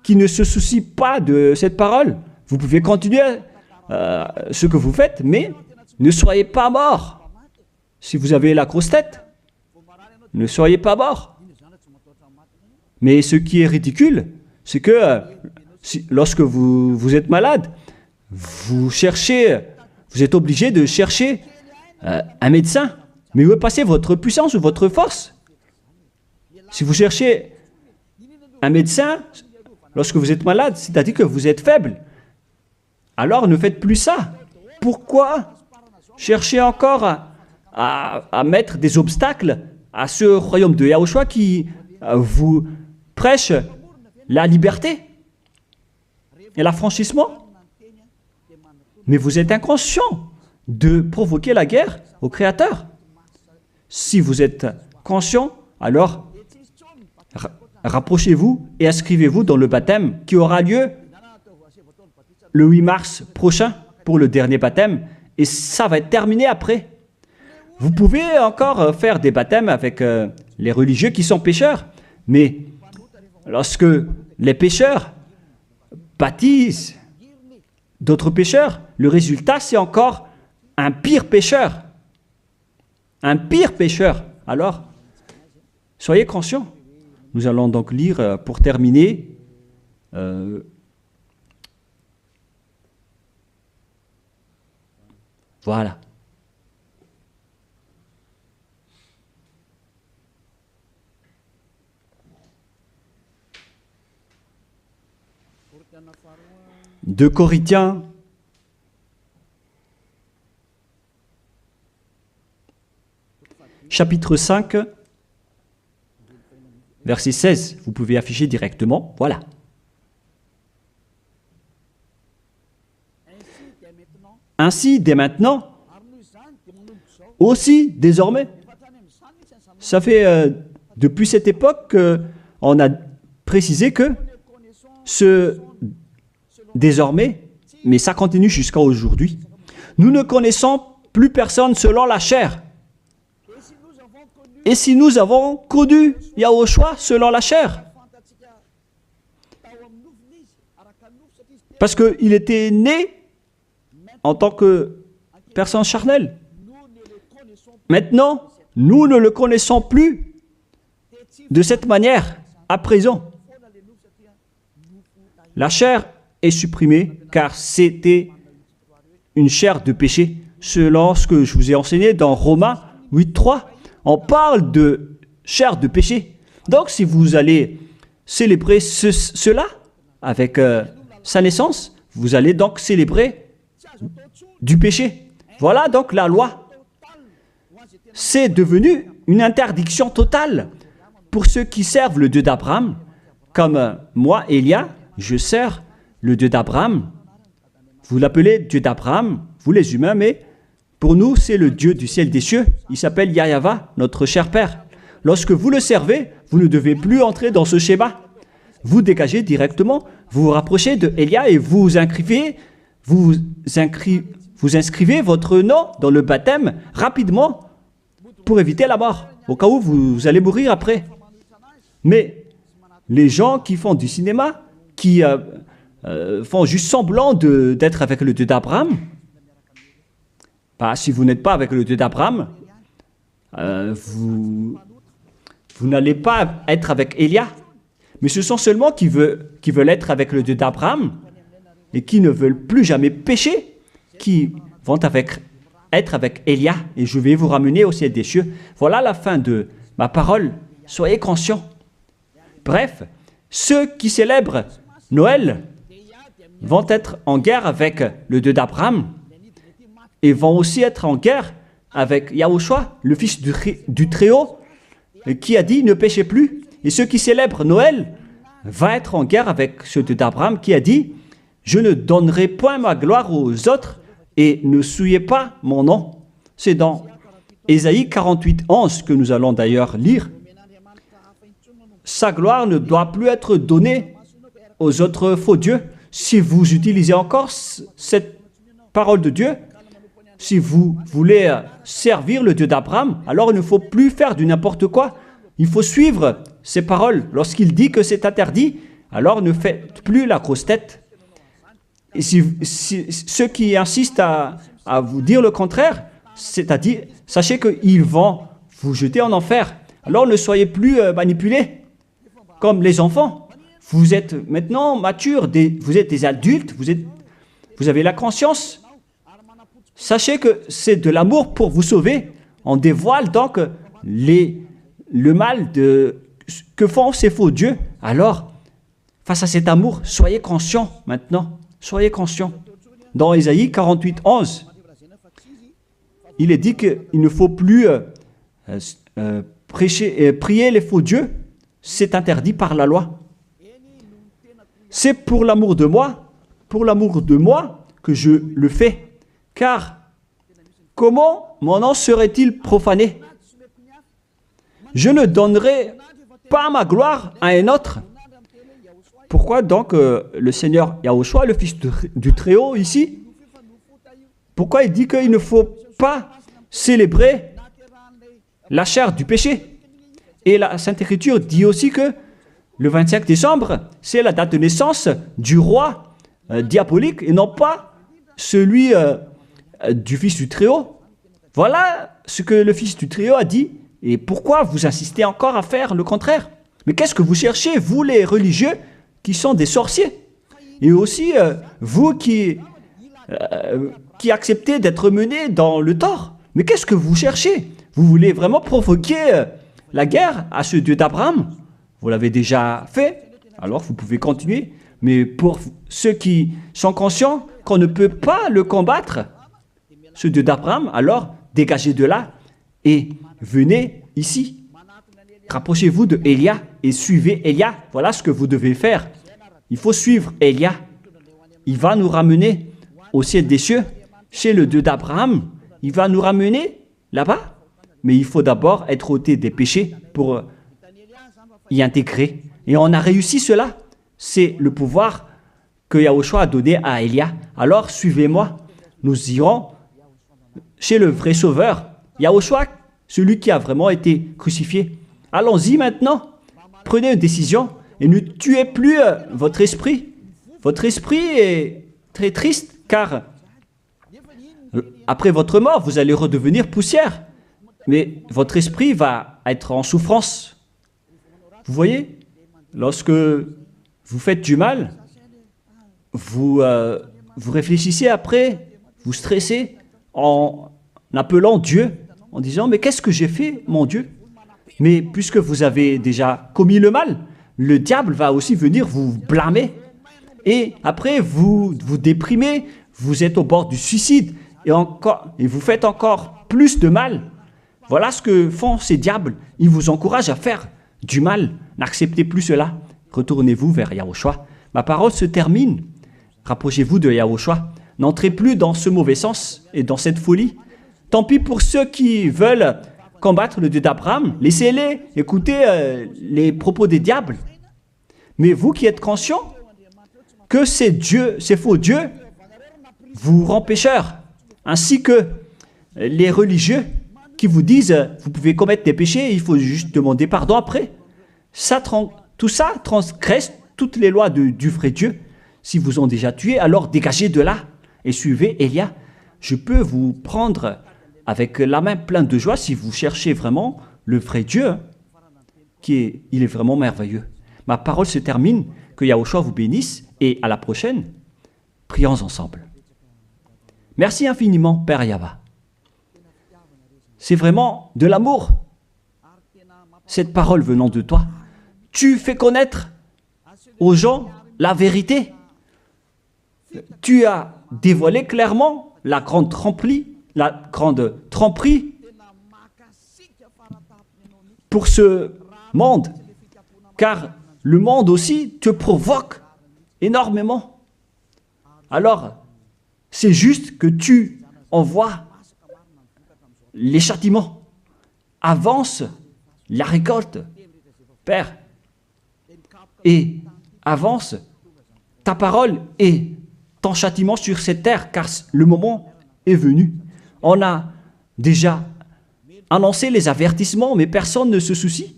qui ne se soucient pas de cette parole, vous pouvez continuer ce que vous faites, mais ne soyez pas morts. Si vous avez la grosse tête, ne soyez pas morts. Mais ce qui est ridicule, c'est que lorsque vous êtes malade, vous êtes obligé de chercher un médecin. Mais où est passée votre puissance ou votre force? Si vous cherchez un médecin, lorsque vous êtes malade, c'est-à-dire que vous êtes faible. Alors ne faites plus ça. Pourquoi chercher encore à mettre des obstacles à ce royaume de Yahushua qui vous prêche la liberté et l'affranchissement? Mais vous êtes inconscient de provoquer la guerre au Créateur. Si vous êtes conscient, alors rapprochez-vous et inscrivez-vous dans le baptême qui aura lieu le 8 mars prochain pour le dernier baptême, et ça va être terminé après. Vous pouvez encore faire des baptêmes avec les religieux qui sont pécheurs, mais lorsque les pécheurs baptisent d'autres pécheurs, le résultat c'est encore un pire pécheur. Un pire pécheur. Alors, soyez conscients. Nous allons donc lire pour terminer voilà. De Corinthiens, chapitre 5, verset 16. Vous pouvez afficher directement. Voilà. Ainsi, dès maintenant, aussi désormais, ça fait depuis cette époque qu'on a précisé que ce désormais, mais ça continue jusqu'à aujourd'hui, nous ne connaissons plus personne selon la chair. Et si nous avons connu Yahushua selon la chair, Parce qu'il était né en tant que personne charnelle. Maintenant, nous ne le connaissons plus de cette manière, à présent. La chair est supprimée car c'était une chair de péché. Selon ce que je vous ai enseigné dans Romains 8.3, on parle de chair de péché. Donc, si vous allez célébrer cela avec sa naissance, vous allez donc célébrer du péché. Voilà donc la loi. C'est devenu une interdiction totale pour ceux qui servent le Dieu d'Abraham. Comme moi, Elia, je sers le Dieu d'Abraham. Vous l'appelez Dieu d'Abraham, vous les humains, mais pour nous, c'est le Dieu du ciel des cieux. Il s'appelle Yahweh, notre cher Père. Lorsque vous le servez, vous ne devez plus entrer dans ce schéma. Vous dégagez directement, vous vous rapprochez de Elia et vous inscrivez votre nom dans le baptême rapidement pour éviter la mort, au cas où vous allez mourir après. Mais les gens qui font du cinéma, qui font juste semblant d'être avec le Dieu d'Abraham, si vous n'êtes pas avec le Dieu d'Abraham, vous n'allez pas être avec Elia. Mais ce sont seulement qui veulent être avec le Dieu d'Abraham et qui ne veulent plus jamais pécher, qui vont être avec Elia. Et je vais vous ramener au ciel des cieux. Voilà la fin de ma parole. Soyez conscients. Bref, ceux qui célèbrent Noël vont être en guerre avec le Dieu d'Abraham et vont aussi être en guerre avec Yahushua, le Fils du Très-Haut, qui a dit « ne péchez plus ». Et ceux qui célèbrent Noël vont être en guerre avec ce Dieu d'Abraham qui a dit « je ne donnerai point ma gloire aux autres et ne souillez pas mon nom ». C'est dans Ésaïe 48:11 que nous allons d'ailleurs lire. Sa gloire ne doit plus être donnée aux autres faux dieux. Si vous utilisez encore cette parole de Dieu, si vous voulez servir le Dieu d'Abraham, alors il ne faut plus faire du n'importe quoi. Il faut suivre ses paroles. Lorsqu'il dit que c'est interdit, alors ne faites plus la grosse tête. Et si ceux qui insistent à vous dire le contraire, c'est-à-dire, sachez qu'ils vont vous jeter en enfer. Alors ne soyez plus manipulés comme les enfants. Vous êtes maintenant matures, vous êtes des adultes, vous avez la conscience. Sachez que c'est de l'amour pour vous sauver. On dévoile donc le mal que font ces faux dieux. Alors, face à cet amour, soyez conscients maintenant. Soyez conscients. Dans Ésaïe 48:11, il est dit qu'il ne faut plus prier les faux dieux. C'est interdit par la loi. C'est pour l'amour de moi que je le fais. Car comment mon nom serait-il profané? Je ne donnerai pas ma gloire à un autre. Pourquoi donc le Seigneur Yahushua, le Fils du Très-Haut ici, pourquoi il dit qu'il ne faut pas célébrer la chair du péché? Et la Sainte Écriture dit aussi que le 25 décembre, c'est la date de naissance du roi diabolique et non pas celui du Fils du Très-Haut. Voilà ce que le Fils du Très-Haut a dit. Et pourquoi vous insistez encore à faire le contraire? Mais qu'est-ce que vous cherchez, vous les religieux qui sont des sorciers? Et aussi, vous qui acceptez d'être menés dans le tort. Mais qu'est-ce que vous cherchez? Vous voulez vraiment provoquer la guerre à ce Dieu d'Abraham? Vous l'avez déjà fait, alors vous pouvez continuer. Mais pour ceux qui sont conscients qu'on ne peut pas le combattre, ce Dieu d'Abraham, alors dégagez de là et venez ici. Rapprochez-vous de Elia et suivez Elia. Voilà ce que vous devez faire. Il faut suivre Elia. Il va nous ramener au ciel des cieux, chez le Dieu d'Abraham. Il va nous ramener là-bas. Mais il faut d'abord être ôté des péchés pour y intégrer. Et on a réussi cela. C'est le pouvoir que Yahushua a donné à Elia. Alors suivez-moi. Nous irons chez le vrai Sauveur, Yahushua, celui qui a vraiment été crucifié. Allons-y maintenant. Prenez une décision et ne tuez plus votre esprit. votre esprit est très triste car après votre mort, vous allez redevenir poussière. Mais votre esprit va être en souffrance. Vous voyez, lorsque vous faites du mal, vous réfléchissez après, vous stressez en appelant Dieu, en disant « Mais qu'est-ce que j'ai fait, mon Dieu ?» Mais puisque vous avez déjà commis le mal, le diable va aussi venir vous blâmer. Et après, vous vous déprimez, vous êtes au bord du suicide et vous faites encore plus de mal. Voilà ce que font ces diables. Ils vous encouragent à faire du mal. N'acceptez plus cela. Retournez-vous vers Yahushua. Ma parole se termine. Rapprochez-vous de Yahushua. N'entrez plus dans ce mauvais sens et dans cette folie. Tant pis pour ceux qui veulent combattre le Dieu d'Abraham. Laissez-les écouter les propos des diables. Mais vous qui êtes conscients que ces faux dieux vous rendent pécheurs, ainsi que les religieux qui vous disent vous pouvez commettre des péchés, il faut juste demander pardon après. Tout ça transgresse toutes les lois du vrai Dieu. Si vous ont déjà tué, alors dégagez de là et suivez Élia. Je peux vous prendre avec la main pleine de joie si vous cherchez vraiment le vrai Dieu, il est vraiment merveilleux. Ma parole se termine, que Yahushua vous bénisse et à la prochaine, prions ensemble. Merci infiniment, Père Yahva. C'est vraiment de l'amour, cette parole venant de toi. Tu fais connaître aux gens la vérité. Tu as dévoilé clairement la grande tromperie pour ce monde, car le monde aussi te provoque énormément. Alors, c'est juste que tu envoies les châtiments. Avance la récolte, Père, et avance ta parole et ton châtiment sur cette terre, car le moment est venu. On a déjà annoncé les avertissements, mais personne ne se soucie.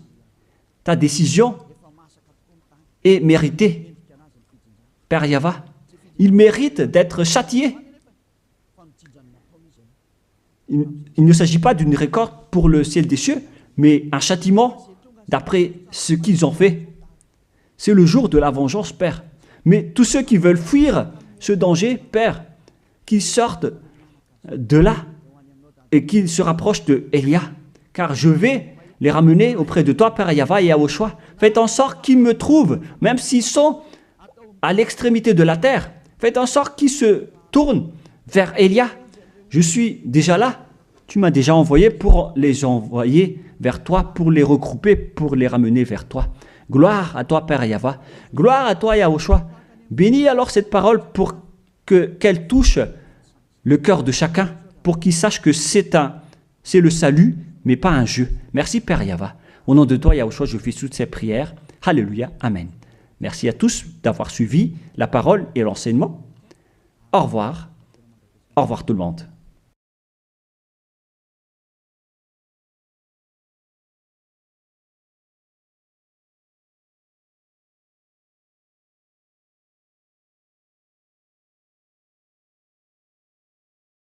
Ta décision est méritée. Père Yahva, il mérite d'être châtié. Il ne s'agit pas d'une récolte pour le ciel des cieux, mais un châtiment d'après ce qu'ils ont fait. C'est le jour de la vengeance, Père. Mais tous ceux qui veulent fuir ce danger, Père, qu'ils sortent de là et qu'ils se rapprochent de Élia, car je vais les ramener auprès de toi, Père Yahva et Yahushua. Faites en sorte qu'ils me trouvent, même s'ils sont à l'extrémité de la terre. Faites en sorte qu'ils se tournent vers Élia. Je suis déjà là. Tu m'as déjà envoyé pour les envoyer vers toi, pour les regrouper, pour les ramener vers toi. Gloire à toi, Père Yahva. Gloire à toi, Yahushua. Bénis alors cette parole pour qu'elle touche le cœur de chacun, pour qu'il sache que c'est le salut, mais pas un jeu. Merci, Père Yahva. Au nom de toi, Yahushua, je fais toutes ces prières. Alléluia. Amen. Merci à tous d'avoir suivi la parole et l'enseignement. Au revoir. Au revoir tout le monde.